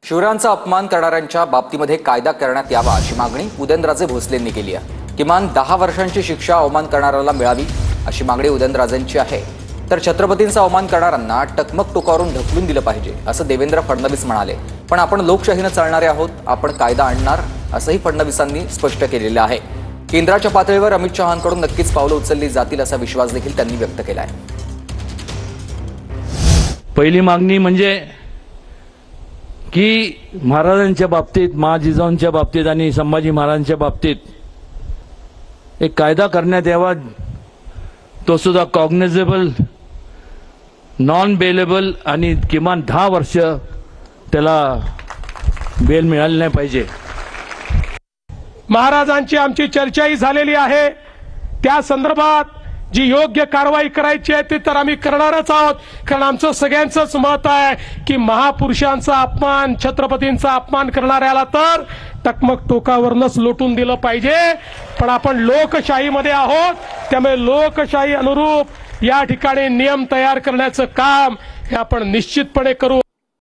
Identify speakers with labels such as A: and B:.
A: शूरांचा अपमान करणाऱ्यांच्या बाबतीमध्ये कायदा करण्यात यावा अशी मागणी उदयनराजे भोसलेंनी केली आहे। किमान 10 वर्षांची शिक्षा अवमान करणाऱ्याला मिळावी अशी मागणी उदयनराजेंची आहे। तर छत्रपतींचा अवमान करणाऱ्यांना टकमक टोकावरून ढकलून दिलं पाहिजे असं देवेंद्र फडणवीस म्हणाले। पण आपण लोकशाहीने चालणारे आहोत, आपण कायदा आणणार असंही फडणवीसांनी स्पष्ट केलेलं आहे। केंद्राच्या पातळीवर अमित शहांकडून नक्कीच पावलं उचलली जातील असा विश्वास देखील त्यांनी व्यक्त केला आहे।
B: पहिली मागणी म्हणजे की महाराजांच्या बाबतीत, महाजिजाऊंच्या बाबतीत आणि संभाजी महाराजांच्या बाबतीत एक कायदा करण्यात यावा, तो सुद्धा कॉग्निझेबल, नॉन बेलेबल आणि किमान 10 वर्ष त्याला बेल मिळाली नाही पाहिजे।
C: महाराजांची आमची चर्चाही झालेली आहे। त्या संदर्भात जी योग्य कारवाई करायची आहे ती तर आम्ही करणारच आहोत, कारण आमचं सगळ्यांचंच मत आहे की महापुरुषांचा अपमान, छत्रपतींचा अपमान करणाऱ्याला तर टकमक टोकावरनच लोटून दिलं पाहिजे। पण आपण लोकशाहीमध्ये आहोत, त्यामुळे लोकशाही अनुरूप या ठिकाणी नियम तयार करण्याचं काम हे आपण निश्चितपणे करू।